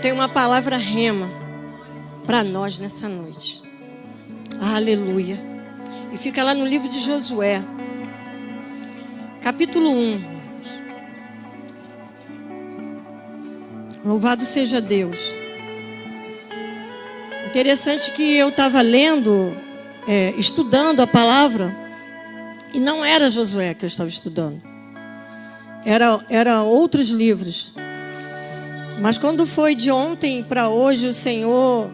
Tem uma palavra rema para nós nessa noite. Aleluia. E fica lá no livro de Josué, capítulo 1. Louvado seja Deus. Interessante que eu estava lendo, estudando a palavra, e não era Josué que eu estava estudando. Era outros livros. Mas quando foi de ontem para hoje, o Senhor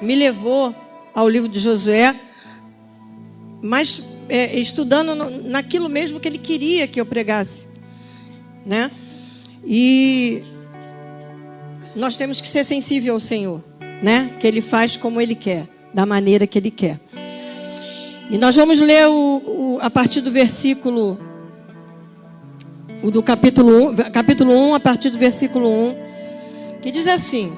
me levou ao livro de Josué, mas estudando naquilo mesmo que Ele queria que eu pregasse, né? E nós temos que ser sensíveis ao Senhor, né? Que Ele faz como Ele quer, da maneira que Ele quer. E nós vamos ler a partir do versículo... do capítulo 1, a partir do versículo 1, que diz assim: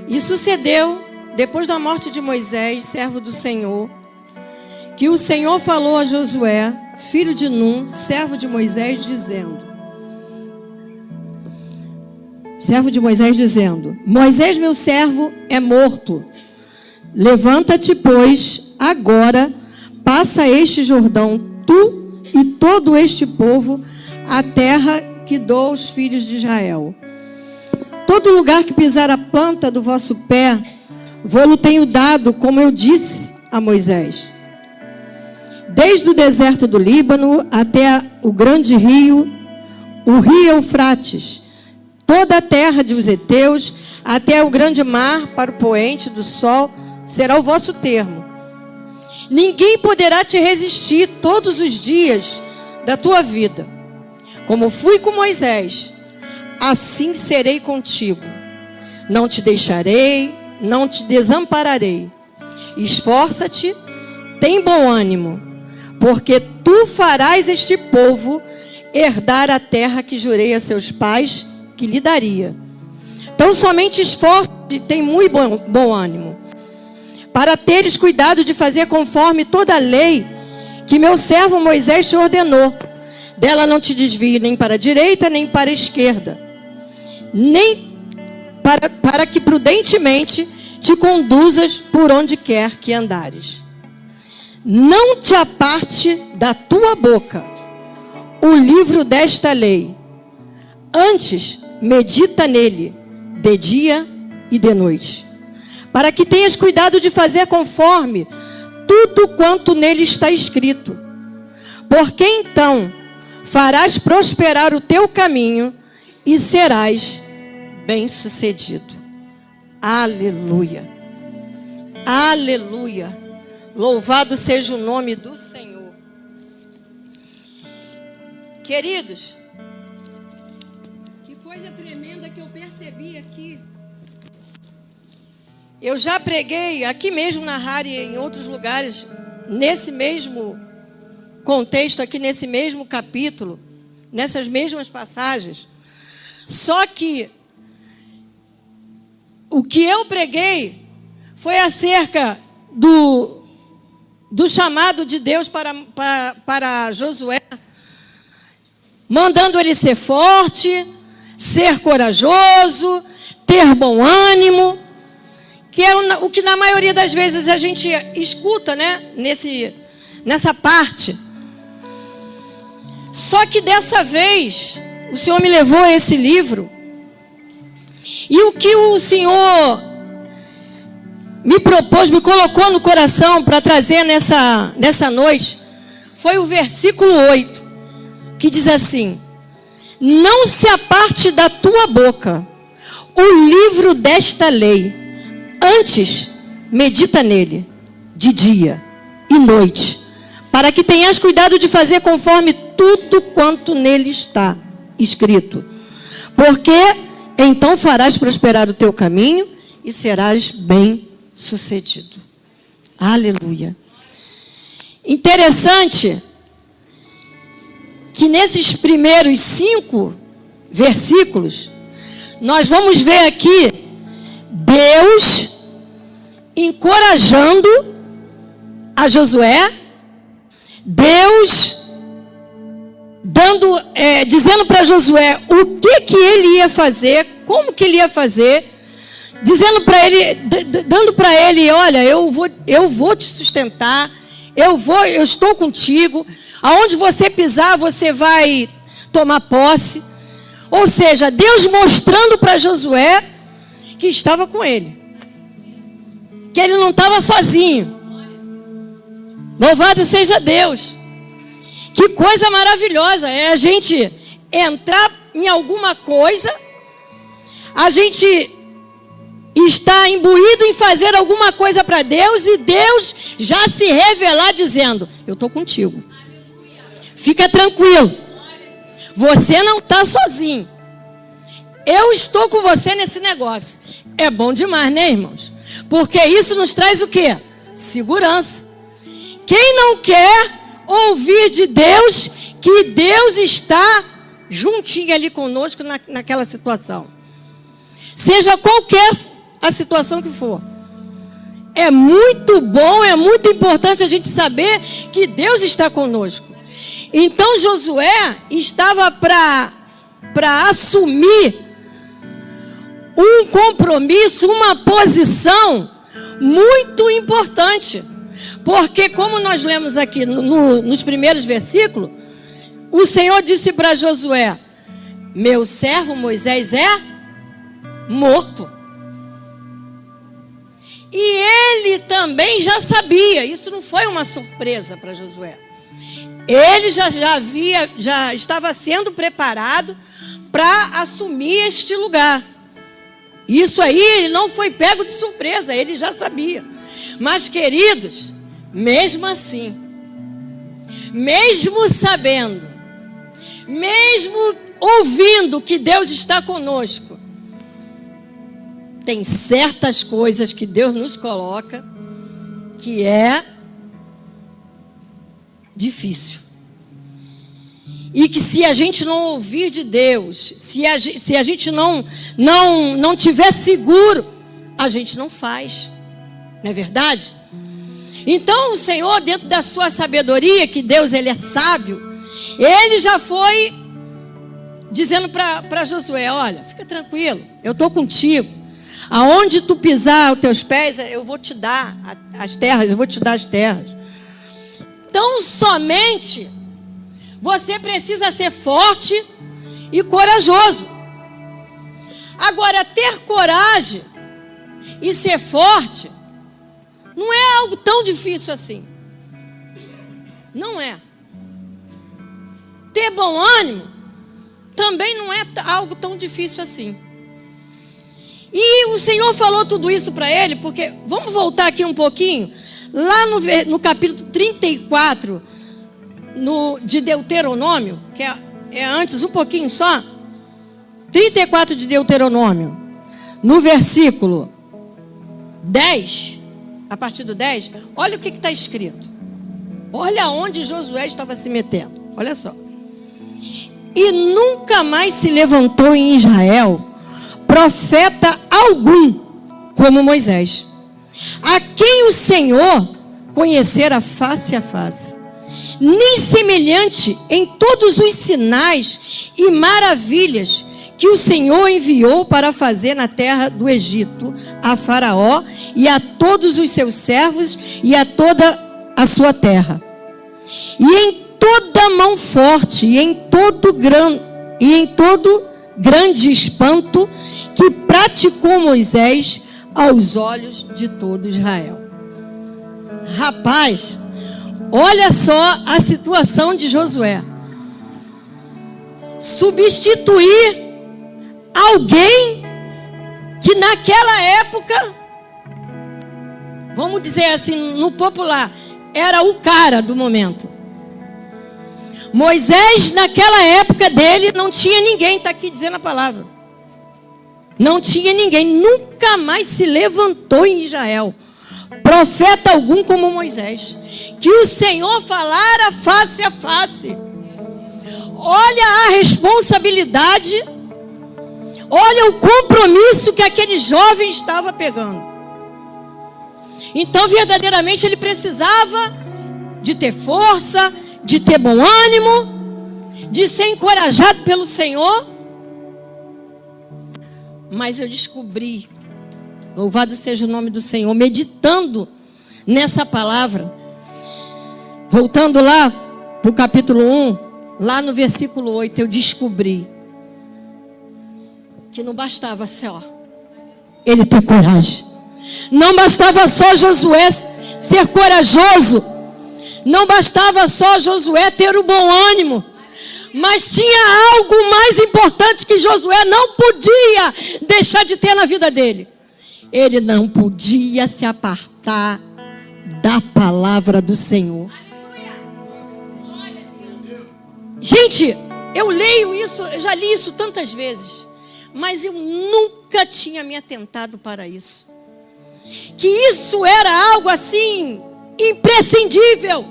E sucedeu, depois da morte de Moisés, servo do Senhor, que o Senhor falou a Josué, filho de Num, servo de Moisés, dizendo: Moisés, meu servo, é morto. Levanta-te, pois, agora, passa este Jordão, tu e todo este povo, a terra que dou aos filhos de Israel. Todo lugar que pisar a planta do vosso pé, vou-lo tenho dado, como eu disse a Moisés. Desde o deserto do Líbano até o grande rio, o rio Eufrates, toda a terra dos heteus, até o grande mar para o poente do sol, será o vosso termo. Ninguém poderá te resistir todos os dias da tua vida. Como fui com Moisés, assim serei contigo. Não te deixarei, não te desampararei. Esforça-te, tem bom ânimo, porque tu farás este povo herdar a terra que jurei a seus pais que lhe daria. Então somente esforça-te e tem muito bom ânimo, para teres cuidado de fazer conforme toda a lei que meu servo Moisés te ordenou. Dela não te desvie nem para a direita, nem para a esquerda, nem para que prudentemente te conduzas por onde quer que andares. Não te aparte da tua boca o livro desta lei. Antes, medita nele, de dia e de noite, para que tenhas cuidado de fazer conforme tudo quanto nele está escrito. Porque então farás prosperar o teu caminho e serás bem-sucedido. Aleluia. Aleluia. Louvado seja o nome do Senhor. Queridos, que coisa tremenda que eu percebi aqui. Eu já preguei aqui mesmo na rádio e em outros lugares, nesse mesmo contexto aqui, nesse mesmo capítulo, nessas mesmas passagens. Só que o que eu preguei foi acerca do chamado de Deus para Josué, mandando ele ser forte, ser corajoso, ter bom ânimo, que é o que na maioria das vezes a gente escuta, né? Nessa parte. Só que dessa vez o Senhor me levou a esse livro, e o que o Senhor me propôs, me colocou no coração para trazer nessa noite, foi o versículo 8, que diz assim: Não se aparte da tua boca o livro desta lei, antes medita nele de dia e noite, para que tenhas cuidado de fazer conforme tudo quanto nele está escrito. Porque então farás prosperar o teu caminho e serás bem-sucedido. Aleluia. Interessante que nesses primeiros 5 versículos, nós vamos ver aqui Deus encorajando a Josué, Deus dizendo para Josué o que ele ia fazer, como que ele ia fazer, dizendo para ele, dando para ele, olha, eu vou te sustentar, eu estou contigo, aonde você pisar, você vai tomar posse. Ou seja, Deus mostrando para Josué que estava com ele, que ele não estava sozinho. Louvado seja Deus. Que coisa maravilhosa é a gente entrar em alguma coisa, a gente está imbuído em fazer alguma coisa para Deus e Deus já se revelar dizendo, eu estou contigo. Fica tranquilo. Você não está sozinho. Eu estou com você nesse negócio. É bom demais, né, irmãos? Porque isso nos traz o quê? Segurança. Quem não quer ouvir de Deus que Deus está juntinho ali conosco naquela situação? Seja qualquer a situação que for. É muito bom, é muito importante a gente saber que Deus está conosco. Então Josué estava para assumir um compromisso, uma posição muito importante. Porque como nós lemos aqui nos primeiros versículos, o Senhor disse para Josué, meu servo Moisés é morto. E ele também já sabia, isso não foi uma surpresa para Josué. Ele já estava sendo preparado para assumir este lugar. Isso aí ele não foi pego de surpresa, ele já sabia. Mas queridos, mesmo assim, mesmo sabendo, mesmo ouvindo que Deus está conosco, tem certas coisas que Deus nos coloca que é difícil. E que se a gente não ouvir de Deus, se a gente não tiver seguro, a gente não faz. Não é verdade? Então o Senhor, dentro da sua sabedoria, que Deus ele é sábio, ele já foi dizendo para Josué, olha, fica tranquilo, eu estou contigo. Aonde tu pisar os teus pés, eu vou te dar as terras, eu vou te dar as terras. Então somente você precisa ser forte e corajoso. Agora, ter coragem e ser forte não é algo tão difícil assim. Não é. Ter bom ânimo também não é algo tão difícil assim. E o Senhor falou tudo isso para ele, porque, vamos voltar aqui um pouquinho, lá no capítulo 34, de Deuteronômio, que é antes um pouquinho só, 34 de Deuteronômio, no versículo 10, a partir do 10, olha o que está escrito. Olha onde Josué estava se metendo, olha só. E nunca mais se levantou em Israel profeta algum como Moisés, a quem o Senhor conhecera face a face, nem semelhante em todos os sinais e maravilhas que o Senhor enviou para fazer na terra do Egito a Faraó e a todos os seus servos e a toda a sua terra. E em toda mão forte e em todo grande espanto que praticou Moisés aos olhos de todo Israel. Rapaz, olha só a situação de Josué. Substituir alguém que naquela época, vamos dizer assim, no popular, era o cara do momento. Moisés, naquela época dele, não tinha ninguém, está aqui dizendo a palavra. Não tinha ninguém, nunca mais se levantou em Israel profeta algum como Moisés, que o Senhor falara face a face. Olha a responsabilidade, olha o compromisso que aquele jovem estava pegando. Então verdadeiramente ele precisava de ter força, de ter bom ânimo de ser encorajado pelo Senhor. Mas eu descobri, louvado seja o nome do Senhor, meditando nessa palavra, voltando lá para o capítulo 1, lá no versículo 8, eu descobri que não bastava só ele ter coragem, não bastava só Josué ser corajoso, não bastava só Josué ter o bom ânimo, mas tinha algo mais importante que Josué não podia deixar de ter na vida dele. Ele não podia se apartar da palavra do Senhor. Gente, eu leio isso, eu já li isso tantas vezes, mas eu nunca tinha me atentado para isso. Que isso era algo assim, imprescindível.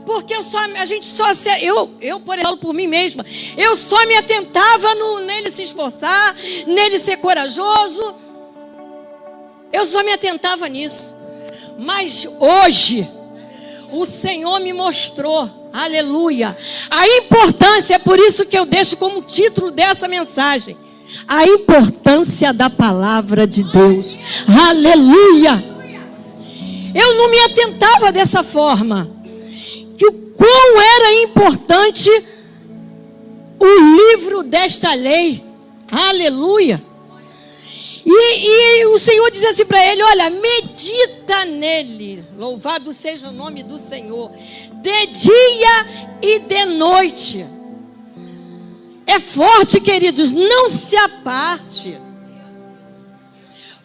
Porque eu, por exemplo, por mim mesma, eu só me atentava nele se esforçar, nele ser corajoso. Eu só me atentava nisso. Mas hoje, o Senhor me mostrou, aleluia, a importância, é por isso que eu deixo como título dessa mensagem, a importância da palavra de Deus. Aleluia. Eu não me atentava dessa forma. Que o quão era importante o livro desta lei. Aleluia. E o Senhor dizia assim para ele: olha, medita nele, louvado seja o nome do Senhor, de dia e de noite. É forte, queridos, não se aparte.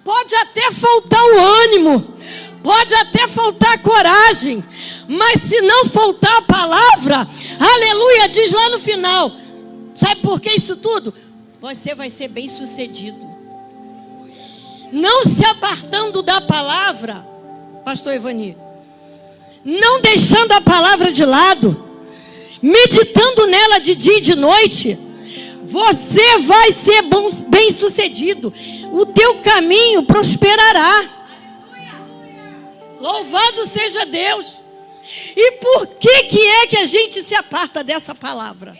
Pode até faltar o ânimo, pode até faltar a coragem, mas se não faltar a palavra, aleluia, diz lá no final, sabe por que isso tudo? Você vai ser bem sucedido. Não se apartando da palavra, pastor Evani, não deixando a palavra de lado, meditando nela de dia e de noite, você vai ser bem sucedido. O teu caminho prosperará. Louvado seja Deus. E por que é que a gente se aparta dessa palavra?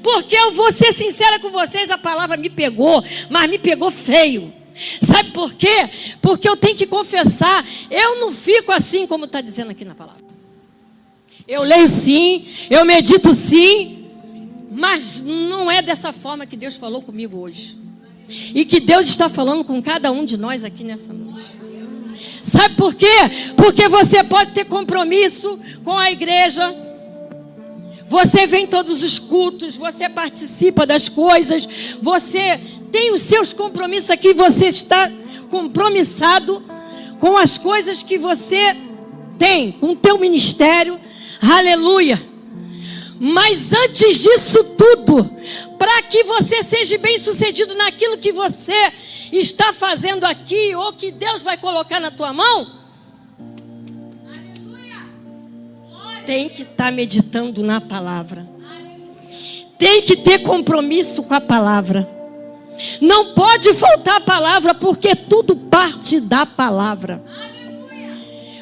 Porque eu vou ser sincera com vocês, a palavra me pegou, mas me pegou feio. Sabe por quê? Porque eu tenho que confessar, eu não fico assim como está dizendo aqui na palavra. Eu leio sim, eu medito sim, mas não é dessa forma que Deus falou comigo hoje. E que Deus está falando com cada um de nós aqui nessa noite. Sabe por quê? Porque você pode ter compromisso com a igreja. Você vem em todos os cultos, você participa das coisas, você tem os seus compromissos aqui, você está compromissado com as coisas que você tem, com o teu ministério, aleluia. Mas antes disso tudo, para que você seja bem sucedido naquilo que você está fazendo aqui, ou que Deus vai colocar na tua mão, tem que estar meditando na palavra. Tem que ter compromisso com a palavra. Não pode faltar a palavra, porque tudo parte da palavra.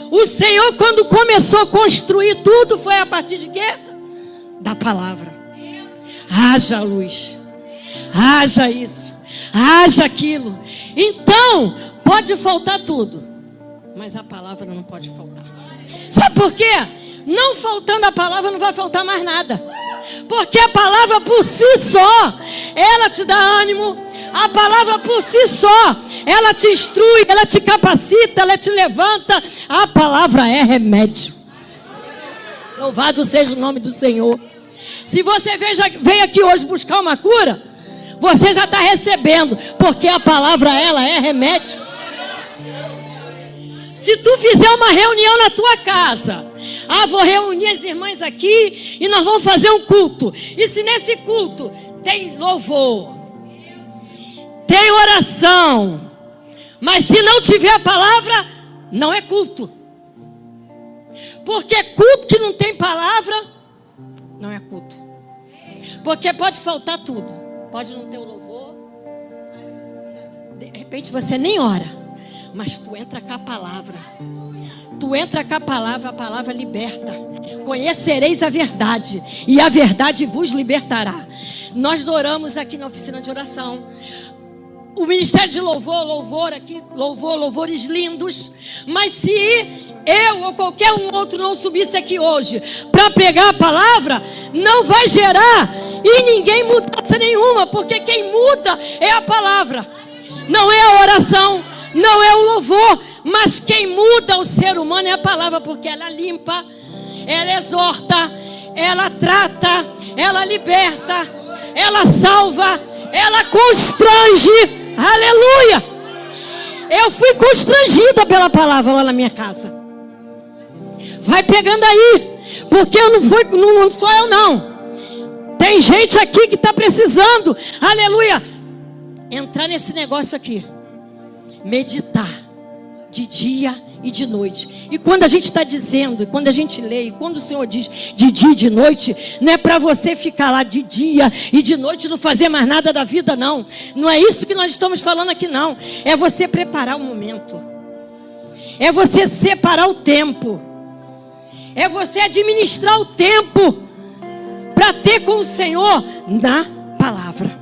O Senhor, quando começou a construir tudo, foi a partir de quê? Da palavra. Haja luz, haja isso, haja aquilo. Então, pode faltar tudo, mas a palavra não pode faltar. Sabe por quê? Não faltando a palavra, não vai faltar mais nada. Porque a palavra por si só, ela te dá ânimo. A palavra por si só, ela te instrui, ela te capacita, ela te levanta. A palavra é remédio. Louvado seja o nome do Senhor. Se você veio aqui hoje buscar uma cura, você já está recebendo, porque a palavra, ela é remédio. Se tu fizer uma reunião na tua casa, vou reunir as irmãs aqui e nós vamos fazer um culto. E se nesse culto tem louvor, tem oração, mas se não tiver a palavra, não é culto. Porque culto que não tem palavra, não é culto. Porque pode faltar tudo. Pode não ter o louvor. De repente você nem ora. Mas tu entra com a palavra. Tu entra com a palavra liberta. Conhecereis a verdade, e a verdade vos libertará. Nós oramos aqui na oficina de oração. O ministério de louvores lindos. Mas se eu ou qualquer um outro não subisse aqui hoje para pregar a palavra, não vai gerar e ninguém mudança nenhuma, porque quem muda é a palavra, não é a oração, não é o louvor, mas quem muda o ser humano é a palavra, porque ela limpa, ela exorta, ela trata, ela liberta, ela salva, ela constrange. Aleluia! Eu fui constrangida pela palavra lá na minha casa. Vai pegando aí, porque não sou eu não. Tem gente aqui que está precisando, aleluia, entrar nesse negócio aqui. Meditar de dia e de noite. E quando a gente está dizendo, e quando a gente lê, e quando o Senhor diz de dia e de noite, não é para você ficar lá de dia e de noite e não fazer mais nada da vida, não. Não é isso que nós estamos falando aqui, não. É você preparar o momento. É você separar o tempo. É você administrar o tempo para ter com o Senhor na palavra.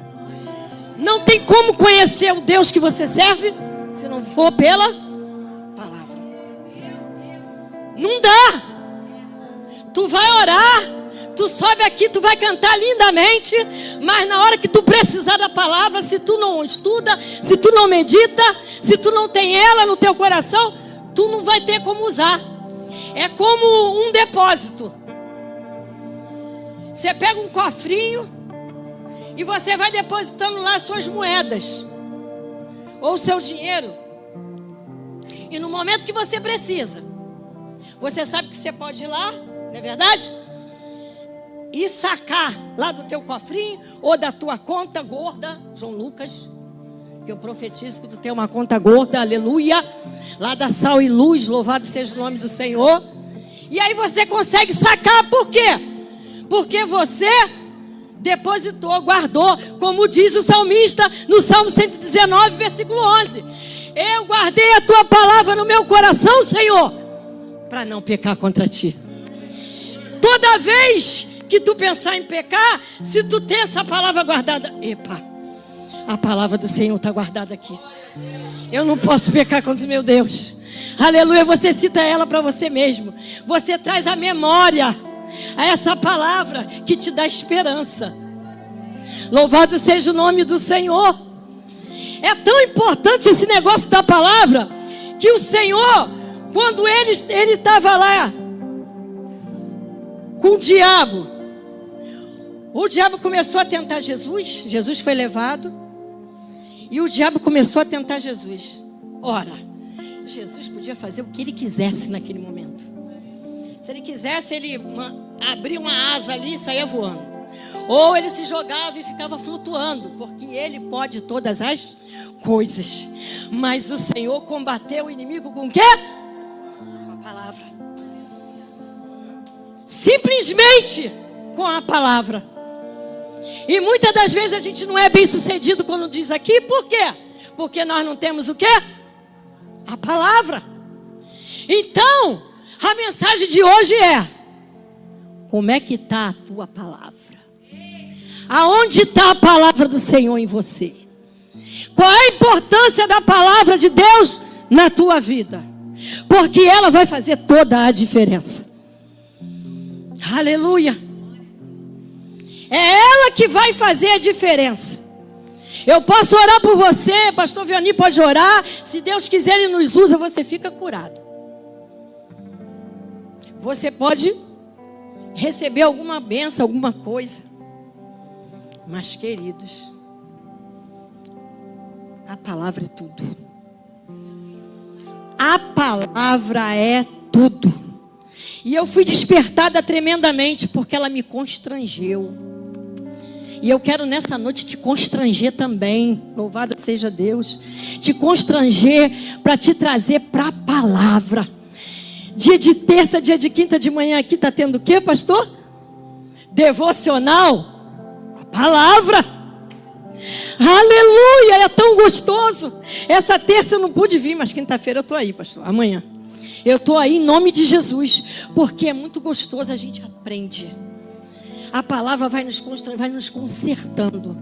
Não tem como conhecer o Deus que você serve se não for pela palavra. Não dá. Tu vai orar, tu sobe aqui, tu vai cantar lindamente, mas na hora que tu precisar da palavra, se tu não estuda, se tu não medita, se tu não tem ela no teu coração, tu não vai ter como usar. É como um depósito. Você pega um cofrinho e você vai depositando lá as suas moedas ou o seu dinheiro. E no momento que você precisa, você sabe que você pode ir lá, não é verdade? E sacar lá do teu cofrinho ou da tua conta gorda, João Lucas, que eu profetizo que tu tem uma conta gorda, aleluia, lá da Sal e Luz, louvado seja o nome do Senhor. E aí você consegue sacar, por quê? Porque você depositou, guardou, como diz o salmista no Salmo 119, versículo 11. Eu guardei a tua palavra no meu coração, Senhor, para não pecar contra ti. Toda vez que tu pensar em pecar, se tu tem essa palavra guardada, epa, a palavra do Senhor está guardada aqui. Eu não posso pecar contra o meu Deus. Aleluia, você cita ela para você mesmo. Você traz a memória a essa palavra que te dá esperança. Louvado seja o nome do Senhor. É tão importante esse negócio da palavra, que o Senhor, quando ele estava lá com o diabo começou a tentar Jesus. Jesus foi levado e o diabo começou a tentar Jesus. Ora, Jesus podia fazer o que ele quisesse naquele momento. Se ele quisesse, ele abria uma asa ali e saía voando. Ou ele se jogava e ficava flutuando, porque ele pode todas as coisas. Mas o Senhor combateu o inimigo com o quê? Com a palavra. Simplesmente com a palavra. E muitas das vezes a gente não é bem sucedido quando diz aqui. Por quê? Porque nós não temos o quê? A palavra. Então, a mensagem de hoje é: como é que está a tua palavra? Aonde está a palavra do Senhor em você? Qual é a importância da palavra de Deus na tua vida? Porque ela vai fazer toda a diferença. Aleluia. É ela que vai fazer a diferença. Eu posso orar por você, pastor Vianney pode orar. Se Deus quiser, Ele nos usa, você fica curado. Você pode receber alguma bênção, alguma coisa. Mas, queridos, a palavra é tudo. A palavra é tudo. E eu fui despertada tremendamente porque ela me constrangeu. E eu quero nessa noite te constranger também. Louvado seja Deus. Te constranger para te trazer para a palavra. Dia de terça, dia de quinta de manhã aqui está tendo o quê, pastor? Devocional. A palavra. Aleluia, é tão gostoso. Essa terça eu não pude vir, mas quinta-feira eu estou aí, pastor, amanhã. Eu estou aí em nome de Jesus, porque é muito gostoso, a gente aprende. A palavra vai nos construindo, vai nos consertando.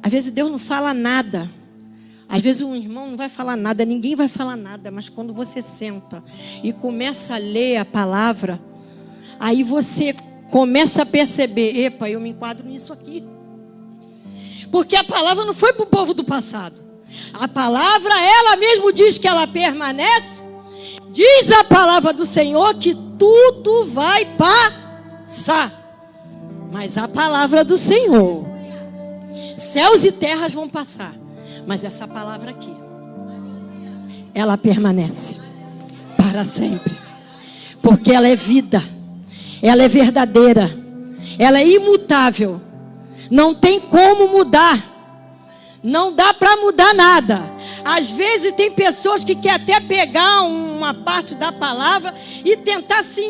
Às vezes Deus não fala nada. Às vezes um irmão não vai falar nada, ninguém vai falar nada. Mas quando você senta e começa a ler a palavra, aí você começa a perceber: epa, eu me enquadro nisso aqui. Porque a palavra não foi para o povo do passado. A palavra, ela mesmo diz que ela permanece. Diz a palavra do Senhor que tudo vai passar. Mas a palavra do Senhor, céus e terras vão passar, mas essa palavra aqui, ela permanece para sempre. Porque ela é vida, ela é verdadeira, ela é imutável. Não tem como mudar. Não dá para mudar nada. Às vezes tem pessoas que querem até pegar uma parte da palavra e tentar se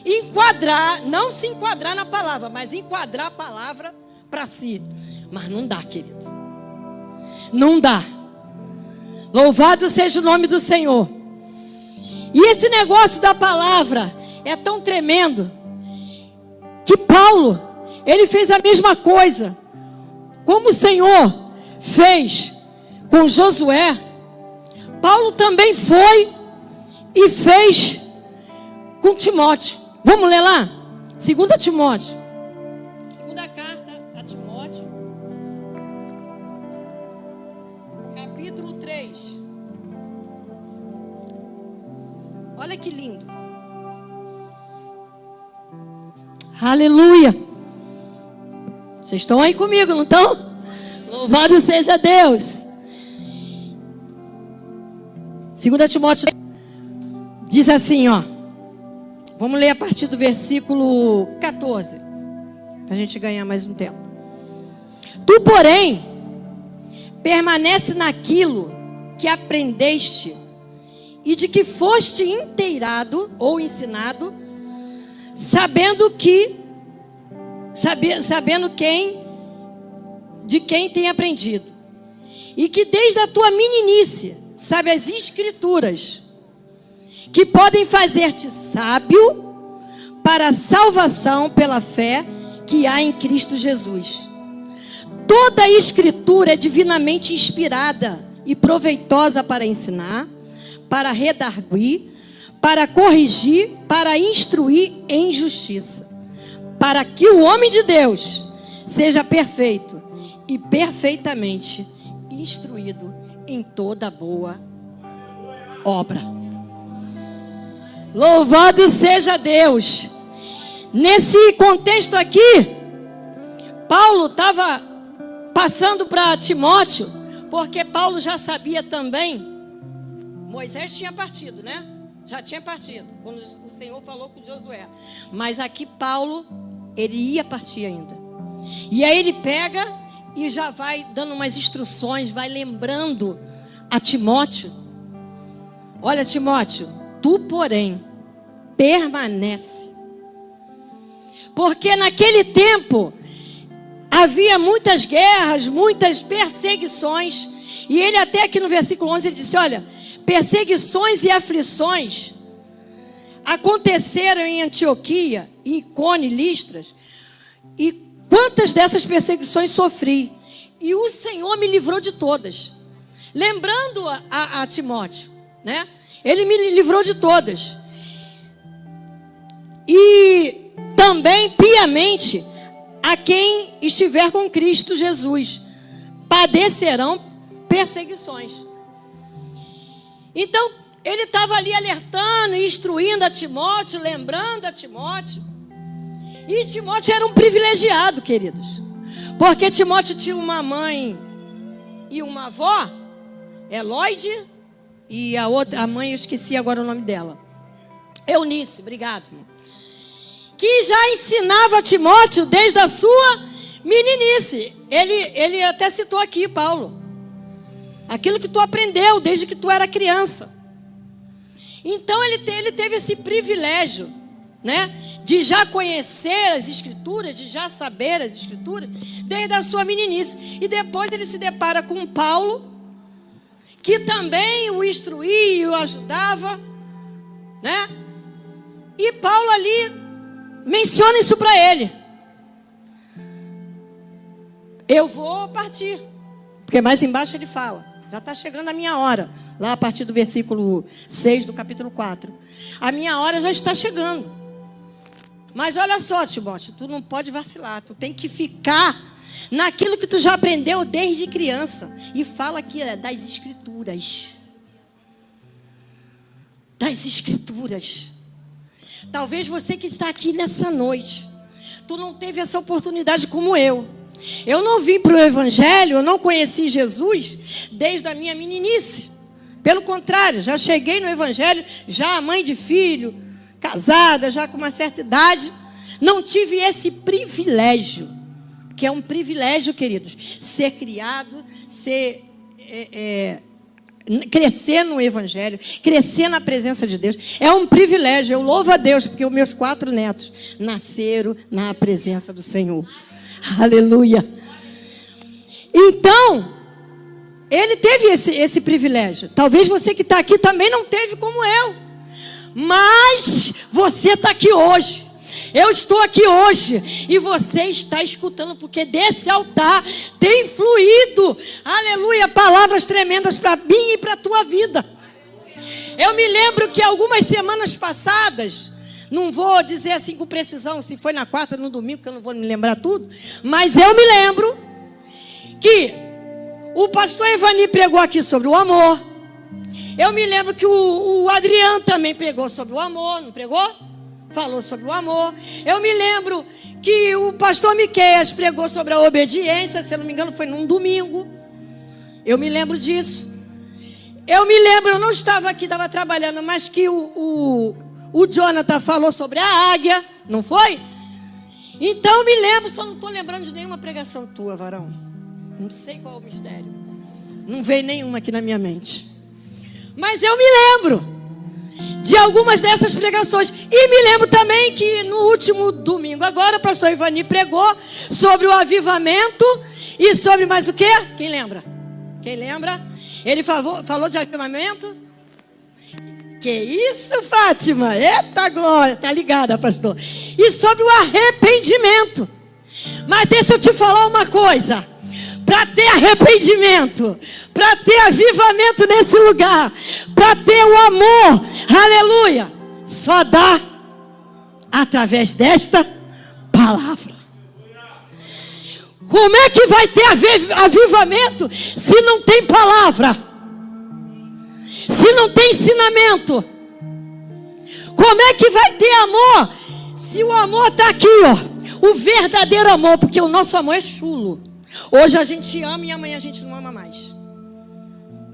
enquadrar. Não se enquadrar na palavra, mas enquadrar a palavra para si. Mas não dá, querido. Não dá. Louvado seja o nome do Senhor. E esse negócio da palavra é tão tremendo que Paulo, ele fez a mesma coisa. Como o Senhor fez com Josué, Paulo também foi e fez com Timóteo. Vamos ler lá? 2 Timóteo. Segunda carta a Timóteo, capítulo 3. Olha que lindo. Aleluia. Vocês estão aí comigo, não estão? Louvado seja Deus. 2 Timóteo diz assim, ó. Vamos ler a partir do versículo 14, para a gente ganhar mais um tempo. Tu, porém, permanece naquilo que aprendeste e de que foste inteirado ou ensinado, sabendo de quem tem aprendido, e que desde a tua meninice sabe as escrituras, que podem fazer-te sábio para a salvação pela fé que há em Cristo Jesus. Toda a escritura é divinamente inspirada e proveitosa para ensinar, para redarguir, para corrigir, para instruir em justiça, para que o homem de Deus seja perfeito e perfeitamente instruído em toda boa obra. Louvado seja Deus. Nesse contexto aqui, Paulo estava passando para Timóteo, porque Paulo já sabia também. Moisés tinha partido, né? Já tinha partido, quando o Senhor falou com Josué. Mas aqui Paulo, ele ia partir ainda. E aí ele pega e já vai dando umas instruções, vai lembrando a Timóteo. Olha, Timóteo, tu, porém, permanece. Porque naquele tempo havia muitas guerras, muitas perseguições. E ele até aqui no versículo 11, ele disse, olha, perseguições e aflições aconteceram em Antioquia, Icônio e Listras. E quantas dessas perseguições sofri, e o Senhor me livrou de todas. Lembrando a Timóteo, né? Ele me livrou de todas. E também piamente a quem estiver com Cristo Jesus padecerão perseguições. Então ele estava ali alertando, instruindo a Timóteo, lembrando a Timóteo. E Timóteo era um privilegiado, queridos, porque Timóteo tinha uma mãe e uma avó, Eloide, e a mãe, eu esqueci agora o nome dela, Eunice, obrigado, irmão, que já ensinava a Timóteo desde a sua meninice. Ele até citou aqui, Paulo, aquilo que tu aprendeu desde que tu era criança. Então ele teve esse privilégio né? De já conhecer as Escrituras, de já saber as Escrituras, desde a sua meninice. E depois ele se depara com Paulo, que também o instruía e o ajudava, né? E Paulo ali menciona isso para ele. Eu vou partir. Porque mais embaixo ele fala, já está chegando a minha hora. Lá a partir do versículo 6 do capítulo 4. A minha hora já está chegando. Mas olha só, Timóteo, tu não pode vacilar. Tu tem que ficar naquilo que tu já aprendeu desde criança. E fala aqui das Escrituras. Das Escrituras. Talvez você que está aqui nessa noite, tu não teve essa oportunidade como eu. Eu não vim para o Evangelho, eu não conheci Jesus desde a minha meninice. Pelo contrário, já cheguei no Evangelho, já mãe de filho, casada, já com uma certa idade. Não tive esse privilégio, que é um privilégio, queridos, ser criado, crescer no Evangelho, crescer na presença de Deus. É um privilégio, eu louvo a Deus, porque os meus 4 netos nasceram na presença do Senhor. Aleluia. Então, ele teve esse privilégio. Talvez você que está aqui também não teve como eu. Mas você está aqui hoje. Eu estou aqui hoje. E você está escutando, porque desse altar tem fluído, aleluia, palavras tremendas para mim e para a tua vida. Eu me lembro que algumas semanas passadas, não vou dizer assim com precisão se foi na quarta ou no domingo, que eu não vou me lembrar tudo, mas eu me lembro que o pastor Evani pregou aqui sobre o amor. Eu me lembro que o Adriano também pregou sobre o amor, não pregou? Falou sobre o amor. Eu me lembro que o pastor Miqueias pregou sobre a obediência, se eu não me engano foi num domingo. Eu me lembro disso. Eu me lembro, eu não estava aqui, estava trabalhando, mas que o Jonathan falou sobre a águia, não foi? Então eu me lembro, só não estou lembrando de nenhuma pregação tua, varão. Não sei qual é o mistério. Não veio nenhuma aqui na minha mente. Mas eu me lembro de algumas dessas pregações. E me lembro também que no último domingo agora, o pastor Ivani pregou sobre o avivamento e sobre mais o quê? Quem lembra? Quem lembra? Ele falou de avivamento. Que isso, Fátima? Eita glória, tá ligada, pastor? E sobre o arrependimento. Mas deixa eu te falar uma coisa. Para ter arrependimento, para ter avivamento nesse lugar, para ter o amor, aleluia, só dá através desta palavra. Como é que vai ter avivamento se não tem palavra? Se não tem ensinamento? Como é que vai ter amor se o amor está aqui, ó? O verdadeiro amor, porque o nosso amor é chulo. Hoje a gente ama e amanhã a gente não ama mais.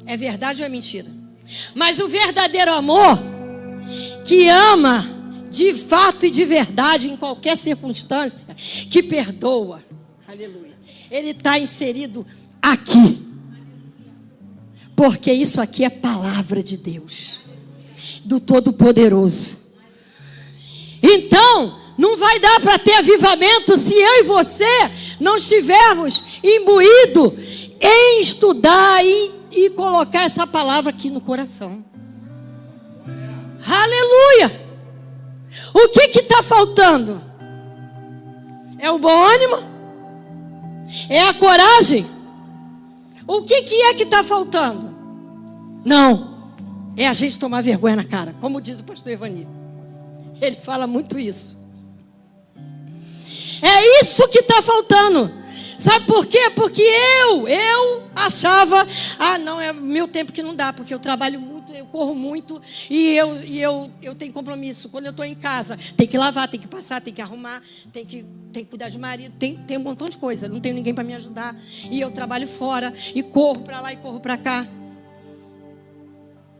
É verdade ou é mentira? Mas o verdadeiro amor, que ama de fato e de verdade em qualquer circunstância, que perdoa, aleluia, ele está inserido aqui. Porque isso aqui é palavra de Deus, do Todo-Poderoso. Então, não vai dar para ter avivamento se eu e você não estivermos imbuídos em estudar e colocar essa palavra aqui no coração. Aleluia! O que está faltando? É o bom ânimo? É a coragem? O que é que está faltando? Não, é a gente tomar vergonha na cara, como diz o pastor Evani. Ele fala muito isso. É isso que está faltando. Sabe por quê? Porque eu achava, não, é meu tempo que não dá, porque eu trabalho muito, eu corro muito e eu tenho compromisso. Quando eu estou em casa, tem que lavar, tem que passar, tem que arrumar, tem que cuidar de marido, tem um montão de coisa. Não tenho ninguém para me ajudar. E eu trabalho fora e corro para lá e corro para cá.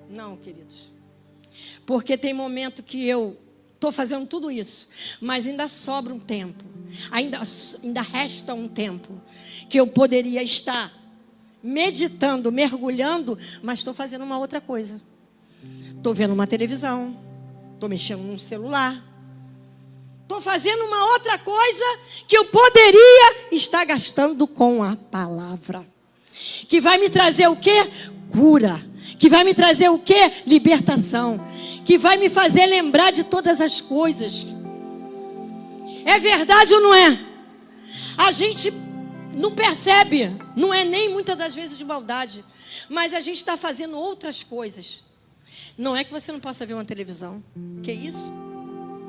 Não, queridos. Porque tem momento que eu estou fazendo tudo isso, mas ainda sobra um tempo. Ainda resta um tempo que eu poderia estar meditando, mergulhando, mas estou fazendo uma outra coisa. Estou vendo uma televisão, estou mexendo num celular, Estou fazendo uma outra coisa que eu poderia estar gastando com a palavra. Que vai me trazer o quê? Cura. Que vai me trazer o quê? Libertação. Que vai me fazer lembrar de todas as coisas. É verdade ou não é? A gente não percebe. Não é nem muitas das vezes de maldade. Mas a gente está fazendo outras coisas. Não é que você não possa ver uma televisão. Que isso?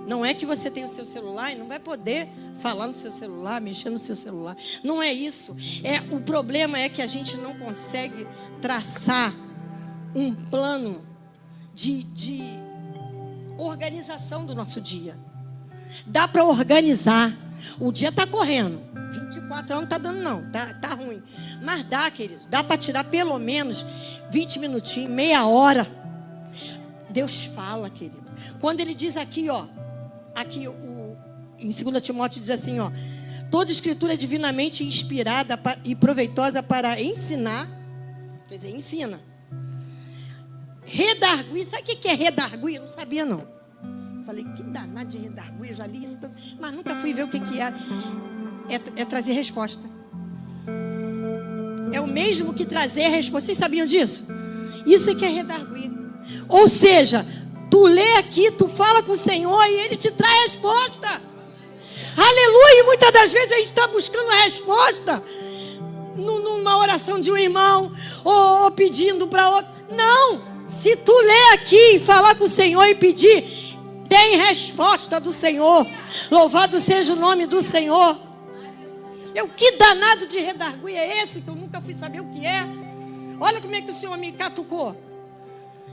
Não é que você tem o seu celular e não vai poder falar no seu celular, mexer no seu celular. Não é isso. O problema é que a gente não consegue traçar um plano de organização do nosso dia. Dá para organizar. O dia está correndo. 24 horas não está dando não. Tá ruim. Mas dá, querido. Dá para tirar pelo menos 20 minutinhos, meia hora. Deus fala, querido. Quando ele diz aqui, ó. Aqui em 2 Timóteo diz assim, ó: toda escritura é divinamente inspirada e proveitosa para ensinar, quer dizer, ensina, redarguir. Sabe o que é redarguir? Eu não sabia não. Falei, que danado de redarguir, eu já li isso, mas nunca fui ver o que é. É trazer resposta. É o mesmo que trazer resposta. Vocês sabiam disso? Isso é que é redarguir. Ou seja, tu lê aqui, tu fala com o Senhor e Ele te traz resposta. Aleluia! E muitas das vezes a gente está buscando a resposta numa oração de um irmão ou pedindo para outro. Não! Se tu ler aqui e falar com o Senhor e pedir, tem resposta do Senhor. Louvado seja o nome do Senhor. Que danado de redarguir é esse que eu nunca fui saber o que é? Olha como é que o Senhor me catucou.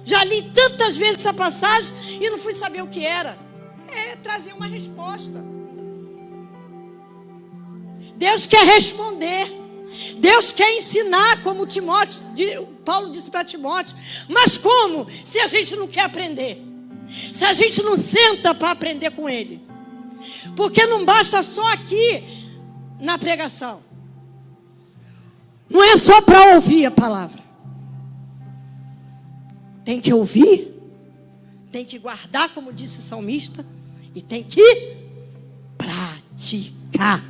Já li tantas vezes essa passagem e não fui saber o que era. É trazer uma resposta. Deus quer responder. Deus quer ensinar, como Paulo disse para Timóteo. Mas como? Se a gente não quer aprender. Se a gente não senta para aprender com Ele. Porque não basta só aqui na pregação. Não é só para ouvir a palavra. Tem que ouvir, tem que guardar, como disse o salmista, e tem que praticar.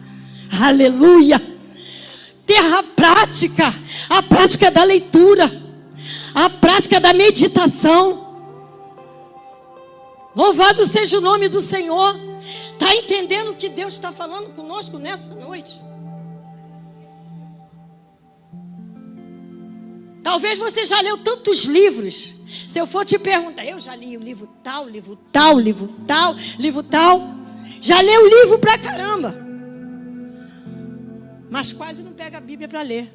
Aleluia! Ter a prática da leitura, a prática da meditação. Louvado seja o nome do Senhor. Está entendendo o que Deus está falando conosco nessa noite? Talvez você já leu tantos livros. Se eu for te perguntar, eu já li o livro tal, livro tal, livro tal, livro tal. Já leu o livro pra caramba. Mas quase não pega a Bíblia para ler.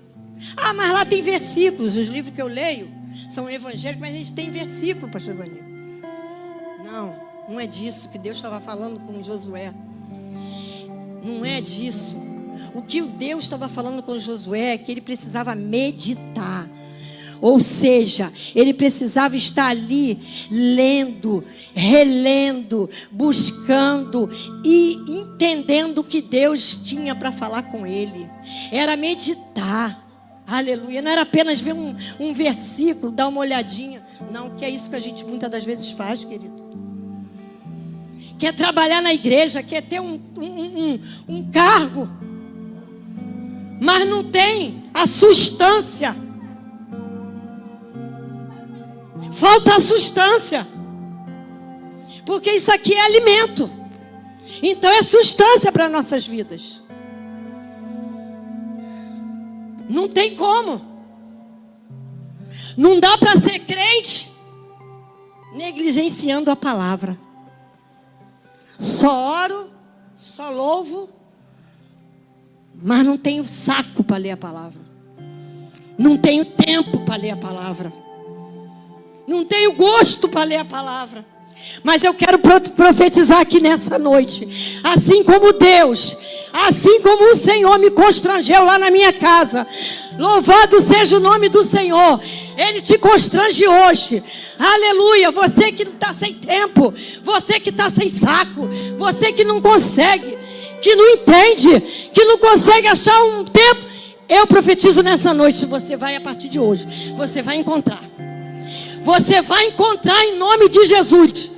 Ah, mas lá tem versículos. Os livros que eu leio são evangélicos, mas eles têm versículo, pastor Ivanildo. Não é disso que Deus estava falando com Josué. Não é disso. O que o Deus estava falando com Josué é que ele precisava meditar. Ou seja, ele precisava estar ali lendo, relendo, buscando e entendendo o que Deus tinha para falar com ele. Era meditar. Aleluia. Não era apenas ver um versículo, dar uma olhadinha. Não, que é isso que a gente muitas das vezes faz, querido. Quer trabalhar na igreja, quer ter um cargo, mas não tem a substância. Falta a substância. Porque isso aqui é alimento. Então é substância para nossas vidas. Não tem como. Não dá para ser crente negligenciando a palavra. Só oro, só louvo, mas não tenho saco para ler a palavra. Não tenho tempo para ler a palavra. Não tenho gosto para ler a palavra. Mas eu quero profetizar aqui nessa noite. Assim como Deus, assim como o Senhor me constrangeu lá na minha casa. Louvado seja o nome do Senhor. Ele te constrange hoje. Aleluia. Você que está sem tempo. Você que está sem saco. Você que não consegue. Que não entende. Que não consegue achar um tempo. Eu profetizo nessa noite. Você vai a partir de hoje. Você vai encontrar. Você vai encontrar em nome de Jesus.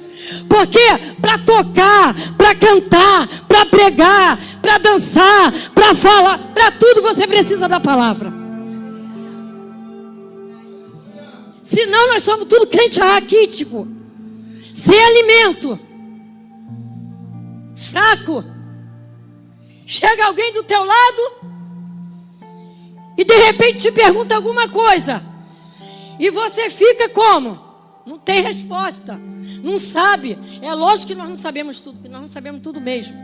Por quê? Para tocar, para cantar, para pregar, para dançar, para falar, para tudo você precisa da palavra. Senão nós somos tudo crente raquítico, sem alimento, fraco. Chega alguém do teu lado e de repente te pergunta alguma coisa e você fica como? Não tem resposta, não sabe. É lógico que nós não sabemos tudo, que nós não sabemos tudo mesmo.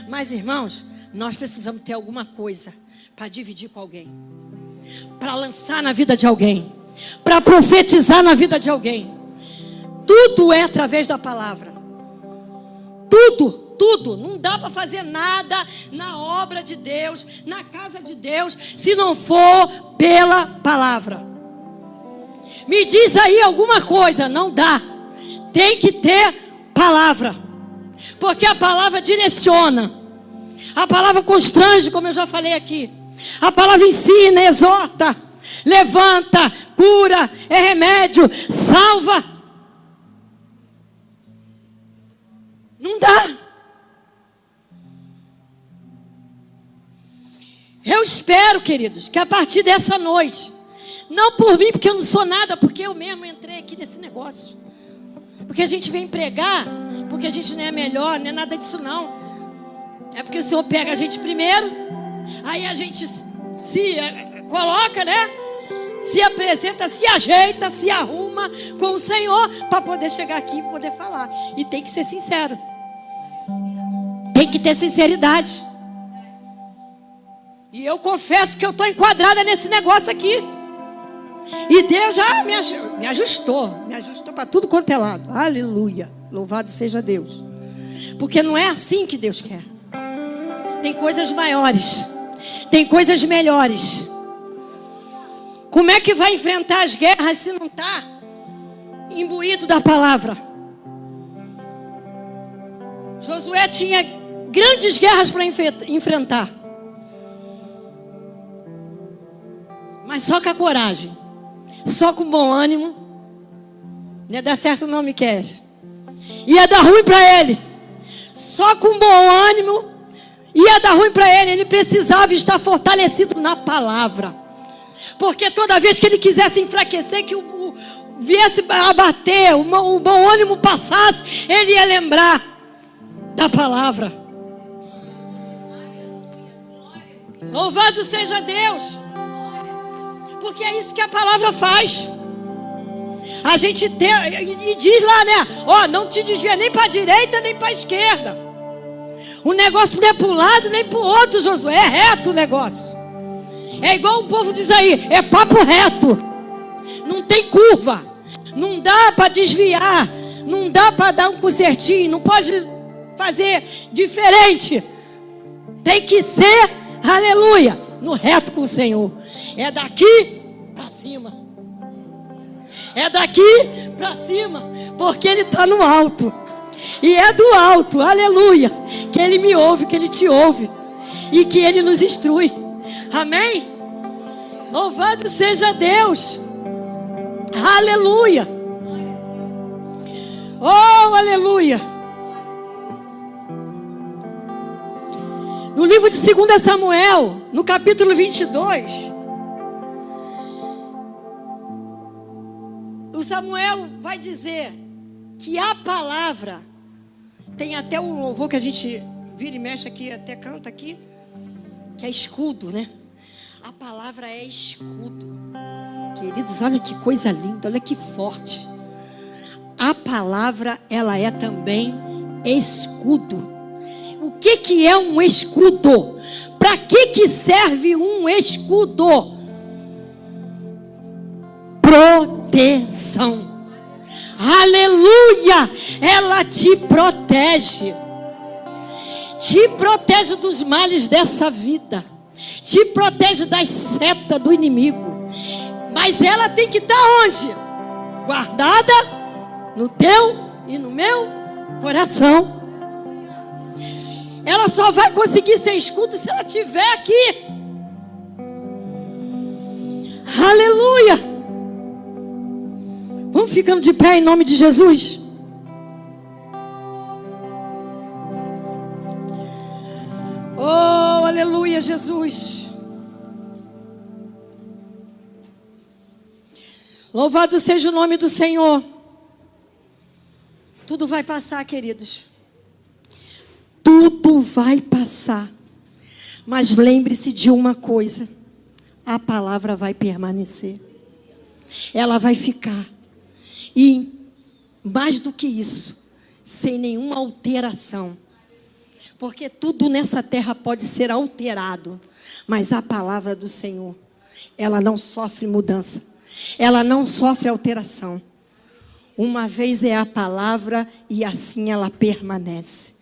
Mas irmãos, nós precisamos ter alguma coisa para dividir com alguém, para lançar na vida de alguém, para profetizar na vida de alguém. Tudo é através da palavra. Tudo. Não dá para fazer nada na obra de Deus, na casa de Deus, se não for pela palavra. Me diz aí alguma coisa. Não dá. Tem que ter palavra. Porque a palavra direciona. A palavra constrange, como eu já falei aqui. A palavra ensina, exorta, levanta, cura, é remédio, salva. Não dá. Eu espero, queridos, que a partir dessa noite, não por mim, porque eu não sou nada, porque eu mesmo entrei aqui nesse negócio. Porque a gente vem pregar, porque a gente não é melhor, não é nada disso não. É porque o Senhor pega a gente primeiro, aí a gente se coloca, né? Se apresenta, se ajeita, se arruma com o Senhor para poder chegar aqui e poder falar. E tem que ser sincero. Tem que ter sinceridade. E eu confesso que eu estou enquadrada nesse negócio aqui. E Deus já me ajustou para tudo quanto é lado. Aleluia, louvado seja Deus. Porque não é assim que Deus quer. Tem coisas maiores, tem coisas melhores. Como é que vai enfrentar as guerras se não está imbuído da palavra? Josué tinha grandes guerras para enfrentar, mas só com a coragem, só com bom ânimo. Não ia dar certo não, Miquel. Ia dar ruim para ele. Só com bom ânimo ia dar ruim para ele. Ele precisava estar fortalecido na palavra. Porque toda vez que ele quisesse enfraquecer, que viesse abater, o bom ânimo passasse, ele ia lembrar da palavra. Louvado seja Deus. Porque é isso que a palavra faz. A gente tem, e diz lá, né? Ó, não te desvia nem para a direita nem para a esquerda. O negócio não é para um lado nem para o outro, Josué. É reto o negócio. É igual o povo diz aí, é papo reto. Não tem curva. Não dá para desviar. Não dá para dar um concertinho. Não pode fazer diferente. Tem que ser, aleluia, no reto com o Senhor. É daqui para cima. É daqui para cima. Porque Ele está no alto. E é do alto, aleluia, que Ele me ouve, que Ele te ouve. E que Ele nos instrui. Amém? Louvado seja Deus. Aleluia. Oh, aleluia. No livro de 2 Samuel, no capítulo 22, o Samuel vai dizer que a palavra, tem até um louvor que a gente vira e mexe aqui, até canta aqui, que é escudo, né? A palavra é escudo. Queridos, olha que coisa linda, olha que forte. A palavra, ela é também escudo. O que é um escudo? Para que serve um escudo? Proteção. Aleluia! Ela te protege. Te protege dos males dessa vida. Te protege das setas do inimigo. Mas ela tem que estar onde? Guardada no teu e no meu coração. Ela só vai conseguir ser escudo se ela estiver aqui. Aleluia! Vamos ficando de pé em nome de Jesus. Aleluia, Jesus. Louvado seja o nome do Senhor. Tudo vai passar, queridos. Tudo vai passar. Mas lembre-se de uma coisa: a palavra vai permanecer. Ela vai ficar. E mais do que isso, sem nenhuma alteração. Porque tudo nessa terra pode ser alterado. Mas a palavra do Senhor, ela não sofre mudança. Ela não sofre alteração. Uma vez é a palavra e assim ela permanece.